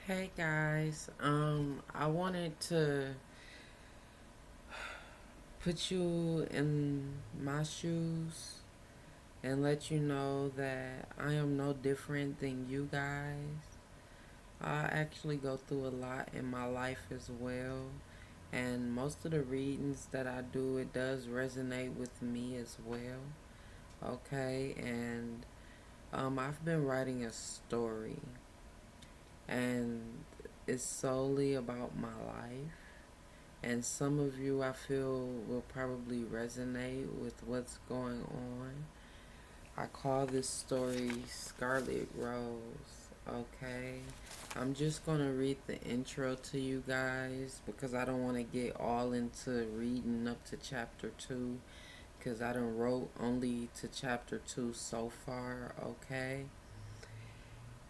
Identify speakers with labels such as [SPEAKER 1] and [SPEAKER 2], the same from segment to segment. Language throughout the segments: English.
[SPEAKER 1] Hey guys, I wanted to put you in my shoes and let you know that I am no different than you guys. I actually go through a lot in my life as well, and most of the readings that I do, it does resonate with me as well. Okay, and I've been writing a story, and it's solely about my life. And some of you, I feel, will probably resonate with what's going on. I call this story Scarlet Rose, okay? I'm just going to read the intro to you guys because I don't want to get all into reading up to chapter 2 because I done wrote only to chapter 2 so far, okay?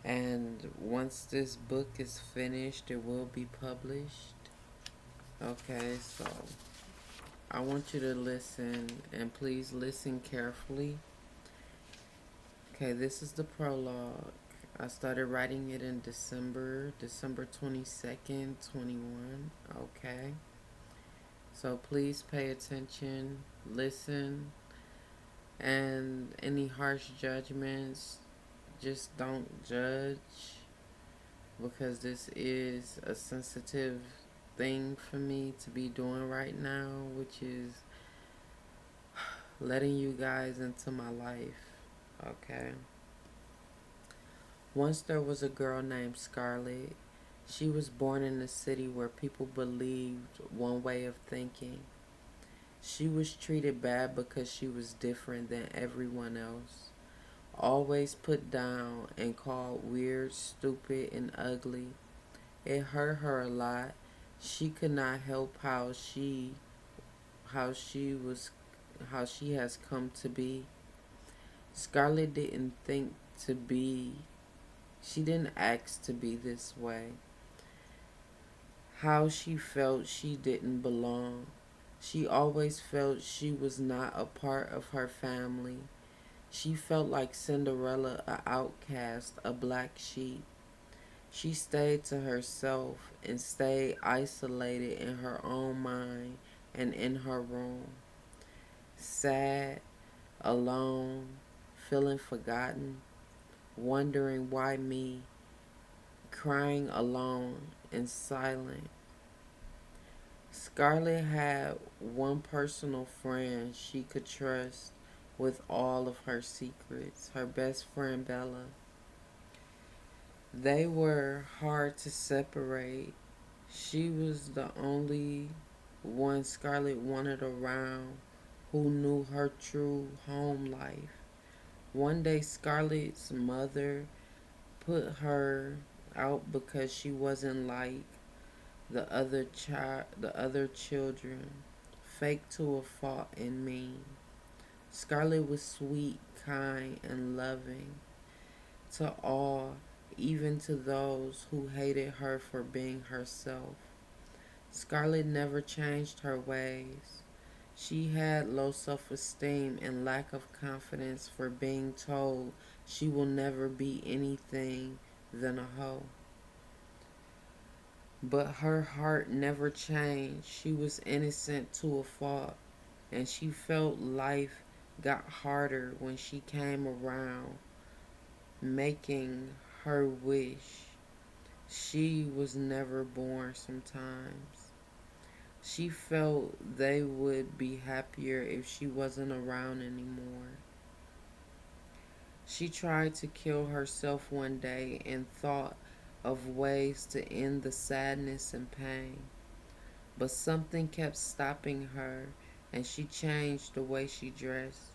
[SPEAKER 1] And once this book is finished, it will be published. Okay, so I want you to listen and please listen carefully. Okay, this is the prologue. I started writing it in December 22nd, 21. Okay, so please pay attention, listen, and any harsh judgments, just don't judge because this is a sensitive thing for me to be doing right now, which is letting you guys into my life. Okay. Once there was a girl named Scarlett. She was born in a city where people believed one way of thinking. She was treated bad because she was different than everyone else. Always put down and called weird, stupid, and ugly. It hurt her a lot. She could not help how she was how she has come to be. Scarlett didn't think to be she didn't ask to be this way. How she felt she didn't belong. She always felt she was not a part of her family. She felt like Cinderella, a outcast, a black sheep. She stayed to herself and stayed isolated in her own mind and in her room. Sad, alone, feeling forgotten, wondering why me, crying alone and silent. Scarlett had one personal friend she could trust with all of her secrets, her best friend Bella. They were hard to separate. She was the only one Scarlett wanted around who knew her true home life. One day, Scarlett's mother put her out because she wasn't like the other children, fake to a fault and mean. Scarlett was sweet, kind, and loving to all, even to those who hated her for being herself. Scarlett never changed her ways. She had low self esteem and lack of confidence for being told she will never be anything than a hoe. But her heart never changed. She was innocent to a fault, and she felt life got harder when she came around, making her wish she was never born sometimes. She felt they would be happier if she wasn't around anymore. She tried to kill herself one day and thought of ways to end the sadness and pain. But something kept stopping her, and she changed the way she dressed.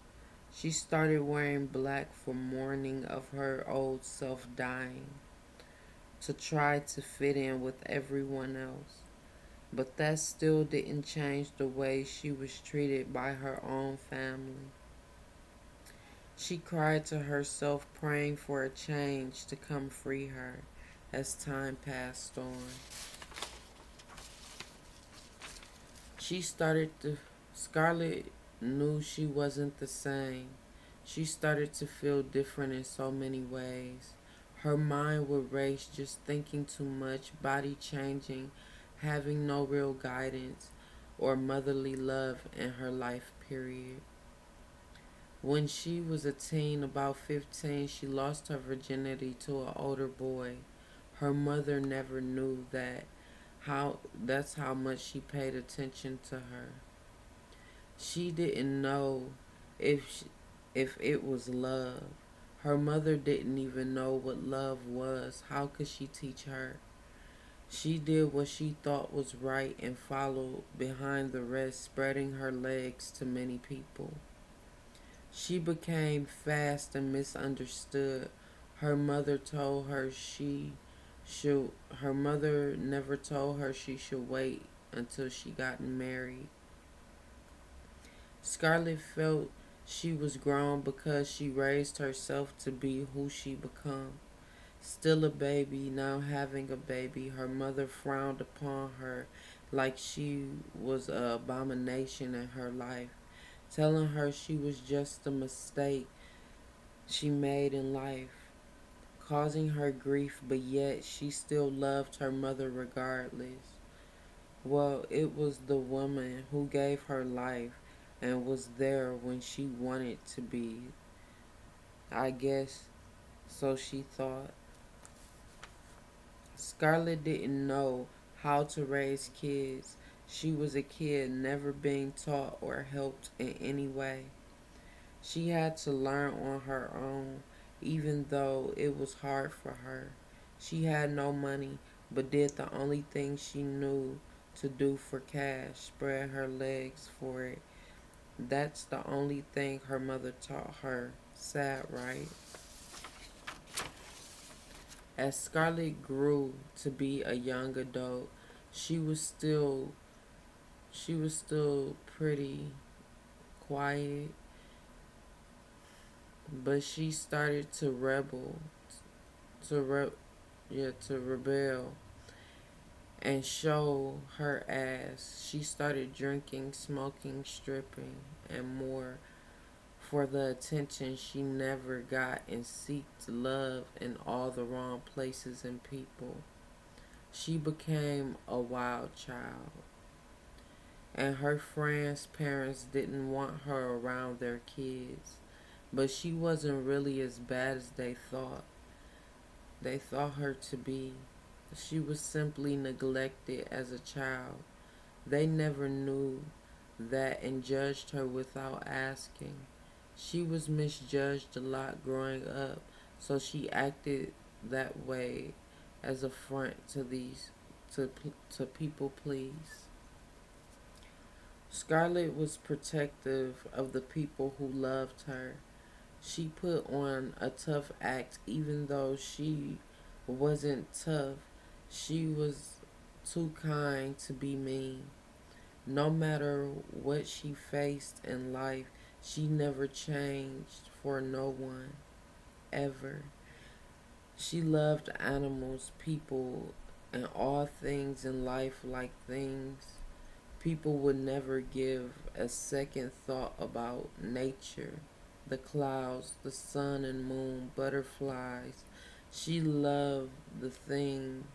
[SPEAKER 1] She started wearing black for mourning of her old self dying, to try to fit in with everyone else. But that still didn't change the way she was treated by her own family. She cried to herself, praying for a change to come free her as time passed on. She started to, Scarlett knew she wasn't the same. She started to feel different in so many ways. Her mind would race just thinking too much, body changing, having no real guidance or motherly love in her life, period. When she was a teen, about 15, she lost her virginity to an older boy. Her mother never knew that's how much she paid attention to her. She didn't know if she, if it was love. Her mother didn't even know what love was. How could she teach her? She did what she thought was right and followed behind the rest, spreading her legs to many people. She became fast and misunderstood. Her mother told her she should her mother never told her she should wait until she got married. Scarlett felt she was grown because she raised herself to be who she become. Still a baby, now having a baby, her mother frowned upon her like she was an abomination in her life, telling her she was just a mistake she made in life, causing her grief, but yet she still loved her mother regardless. Well, it was the woman who gave her life and was there when she wanted to be. I guess so she thought. Scarlett didn't know how to raise kids. She was a kid, never being taught or helped in any way. She had to learn on her own, even though it was hard for her. She had no money, but did the only thing she knew to do for cash, spread her legs for it. That's the only thing her mother taught her. Sad, right? As Scarlett grew to be a young adult, she was still she was still pretty quiet, but she started to to re- to rebel and show her ass. She started drinking, smoking, stripping, and more for the attention she never got and seeked love in all the wrong places and people. She became a wild child, and her friends' parents didn't want her around their kids. But she wasn't really as bad as they thought her to be. She was simply neglected as a child. They never knew that and judged her without asking. She was misjudged a lot growing up, so she acted that way as a front to to people please. Scarlett was protective of the people who loved her. She put on a tough act even though she wasn't tough. She was too kind to be mean. No matter what she faced in life, she never changed for no one, ever. She loved animals, people, and all things in life like things people would never give a second thought about nature, the clouds, the sun and moon, butterflies. She loved the thing.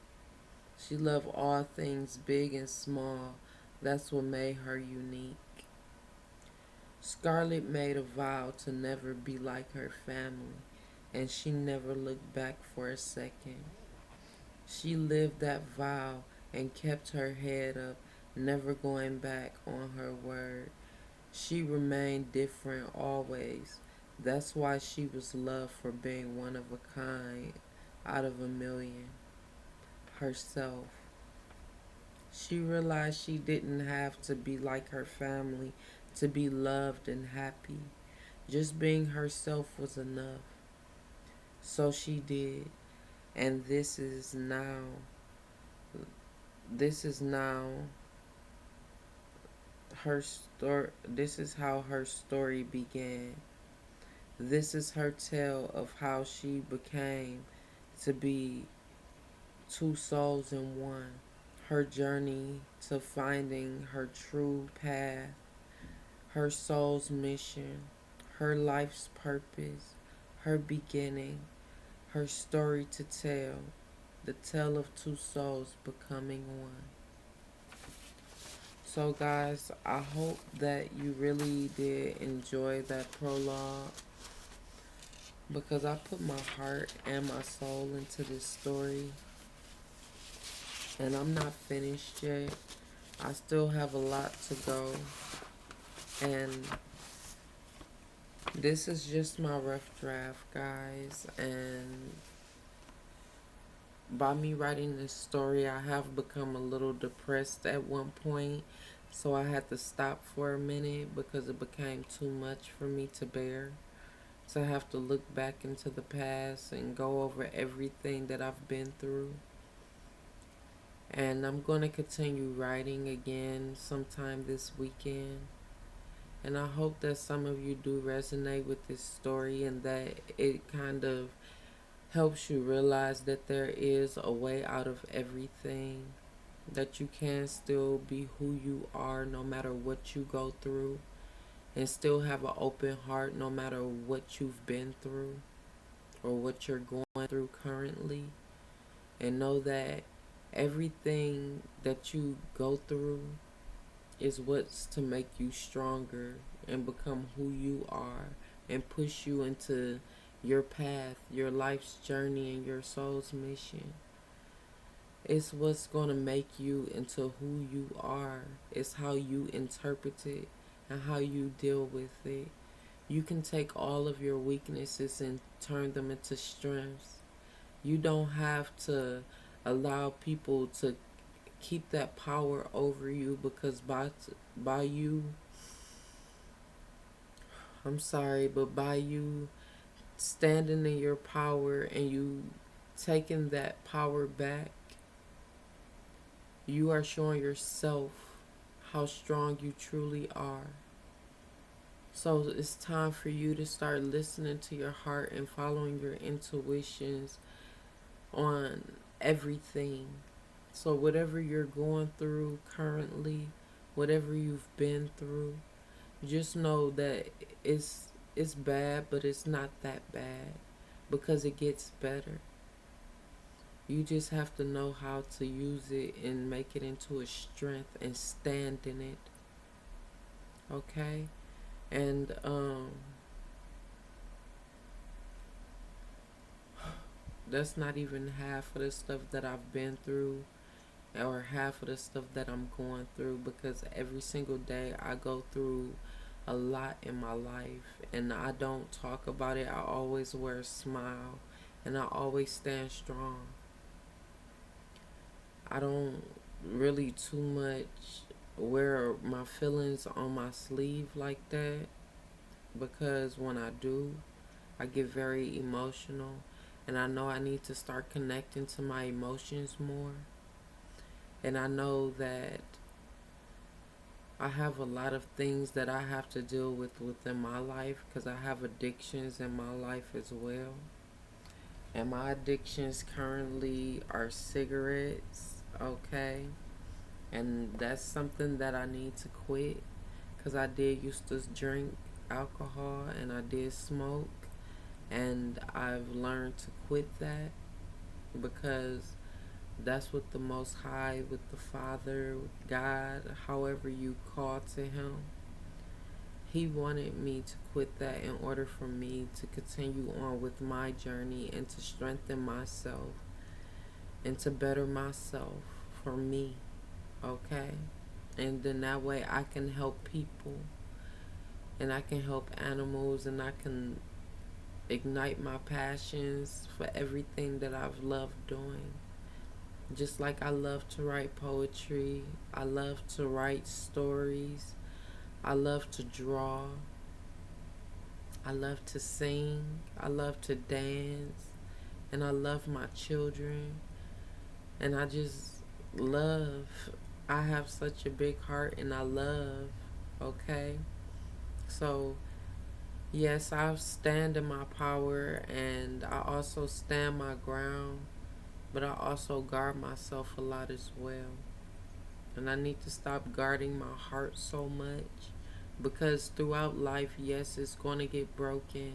[SPEAKER 1] She loved all things big and small. That's what made her unique. Scarlett made a vow to never be like her family, and she never looked back for a second. She lived that vow and kept her head up, never going back on her word. She remained different always. That's why she was loved for being one of a kind out of a million. Herself. She realized she didn't have to be like her family to be loved and happy. Just being herself was enough. So she did. And this is now her story. This is how her story began. This is her tale of how she became to be two souls in one. Her journey to finding her true path, her soul's mission, her life's purpose, her beginning, her story to tell, the tale of two souls becoming one. So, guys, I hope that you really did enjoy that prologue because I put my heart and my soul into this story, and I'm not finished yet. I still have a lot to go, and this is just my rough draft, guys. And by me writing this story, I have become a little depressed at one point, so I had to stop for a minute because it became too much for me to bear. So I have to look back into the past and go over everything that I've been through. And I'm going to continue writing again sometime this weekend. And I hope that some of you do resonate with this story and that it kind of helps you realize that there is a way out of everything, that you can still be who you are no matter what you go through, and still have an open heart no matter what you've been through or what you're going through currently. And know that everything that you go through is what's to make you stronger and become who you are and push you into your path, your life's journey, and your soul's mission. It's what's going to make you into who you are. It's how you interpret it and how you deal with it. You can take all of your weaknesses and turn them into strengths. You don't have to allow people to keep that power over you because by you, I'm sorry, but by you standing in your power and you taking that power back, you are showing yourself how strong you truly are. So it's time for you to start listening to your heart and following your intuitions on everything. So whatever you're going through currently, whatever you've been through, just know that it's bad, but it's not that bad because it gets better. You just have to know how to use it and make it into a strength and stand in it. Okay? And that's not even half of the stuff that I've been through or half of the stuff that I'm going through because every single day I go through a lot in my life and I don't talk about it. I always wear a smile and I always stand strong. I don't really too much wear my feelings on my sleeve like that because when I do, I get very emotional and I know I need to start connecting to my emotions more. And I know that I have a lot of things that I have to deal with within my life because I have addictions in my life as well. And my addictions currently are cigarettes, okay? And that's something that I need to quit because I did used to drink alcohol and I did smoke. And I've learned to quit that because that's what the Most High, with the Father, with God, however you call to Him, He wanted me to quit that in order for me to continue on with my journey and to strengthen myself and to better myself for me, okay? And then that way I can help people and I can help animals and I can ignite my passions for everything that I've loved doing. Just like I love to write poetry, I love to write stories, I love to draw, I love to sing, I love to dance, and I love my children, and I just love. I have such a big heart and I love, okay? So, yes, I stand in my power and I also stand my ground, but I also guard myself a lot as well. And I need to stop guarding my heart so much because throughout life, yes, it's going to get broken,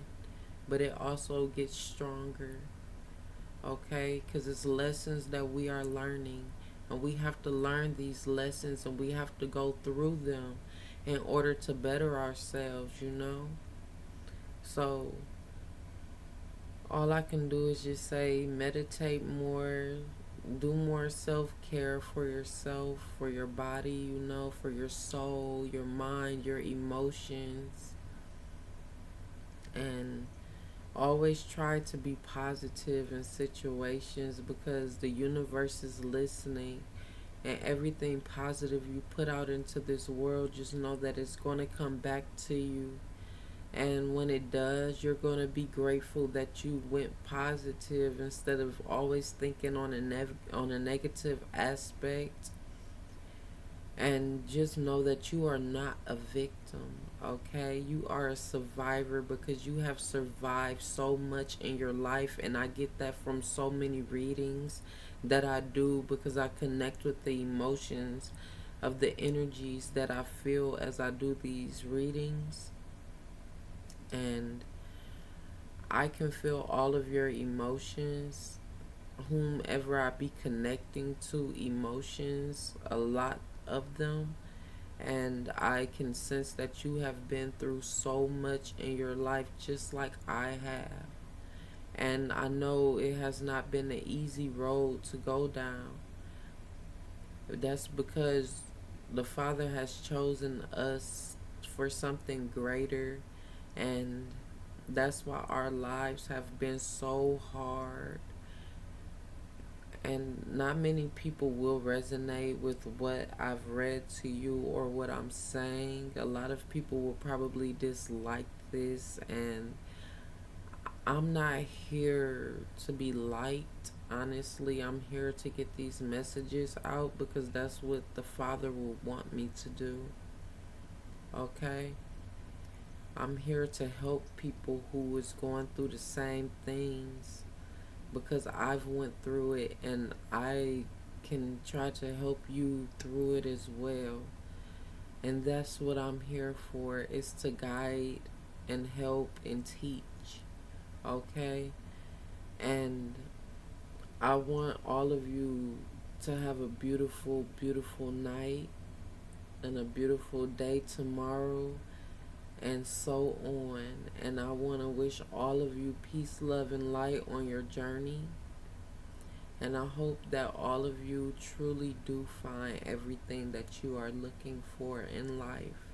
[SPEAKER 1] but it also gets stronger. okay? Because it's lessons that we are learning, and we have to learn these lessons, and we have to go through them in order to better ourselves, you know? So, all I can do is just say meditate more, do more self care for yourself, for your body, you know, for your soul, your mind, your emotions, and always try to be positive in situations because the universe is listening, and everything positive you put out into this world, just know that it's going to come back to you. And when it does, you're going to be grateful that you went positive instead of always thinking on a negative aspect. And just know that you are not a victim, okay? You are a survivor because you have survived so much in your life. And I get that from so many readings that I do because I connect with the emotions of the energies that I feel as I do these readings. And I can feel all of your emotions, whomever I be connecting to emotions, a lot of them. And I can sense that you have been through so much in your life just like I have. And I know it has not been an easy road to go down. That's because the Father has chosen us for something greater, and that's why our lives have been so hard. And not many people will resonate with what I've read to you or what I'm saying. A lot of people will probably dislike this, and I'm not here to be liked. Honestly, I'm here to get these messages out because that's what the Father will want me to do. Okay? I'm here to help people who is going through the same things because I've went through it, and I can try to help you through it as well. And that's what I'm here for, is to guide and help and teach. Okay? And I want all of you to have a beautiful, beautiful night and a beautiful day tomorrow, and so on. And I want to wish all of you peace, love, and light on your journey. And I hope that all of you truly do find everything that you are looking for in life.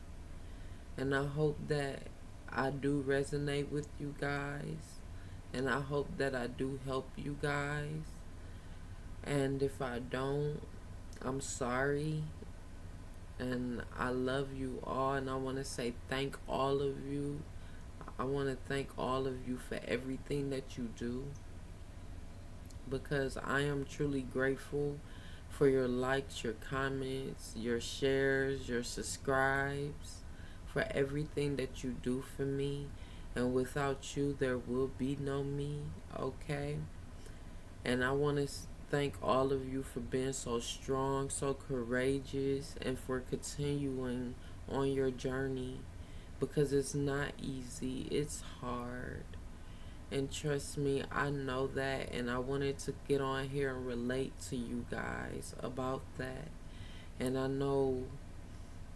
[SPEAKER 1] And I hope that I do resonate with you guys. And I hope that I do help you guys. And if I don't, I'm sorry. And I love you all. And I want to say thank all of you. I want to thank all of you for everything that you do, because I am truly grateful for your likes, your comments, your shares, your subscribes, for everything that you do for me. And without you, there will be no me, okay? And I want to thank all of you for being so strong, so courageous, and for continuing on your journey, because it's not easy, it's hard. And trust me, I know that, and I wanted to get on here and relate to you guys about that. And I know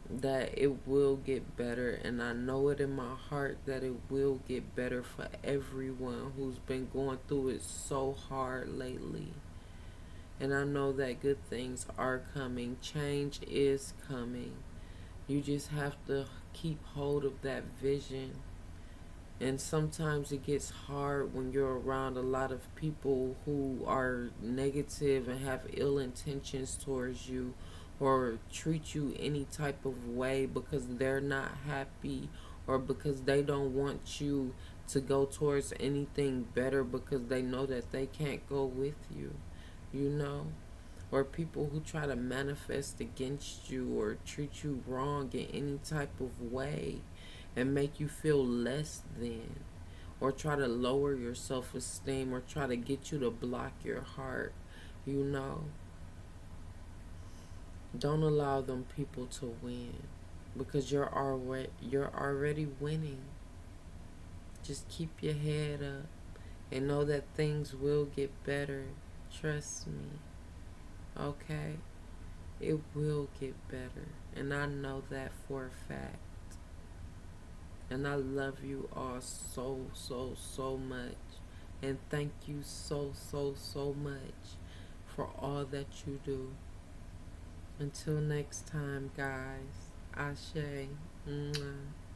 [SPEAKER 1] that it will get better, and I know it in my heart that it will get better for everyone who's been going through it so hard lately. And I know that good things are coming, change is coming. You just have to keep hold of that vision. And sometimes it gets hard when you're around a lot of people who are negative and have ill intentions towards you, or treat you any type of way because they're not happy, or because they don't want you to go towards anything better because they know that they can't go with you, you know? Or people who try to manifest against you or treat you wrong in any type of way and make you feel less than, or try to lower your self esteem, or try to get you to block your heart, you know. Don't allow them people to win, because you're already winning. Just keep your head up, and know that things will get better. Trust me, okay? It will get better, and I know that for a fact. And I love you all so, so, so much. And thank you so, so, so much for all that you do. Until next time, guys. Ashe. Mwah.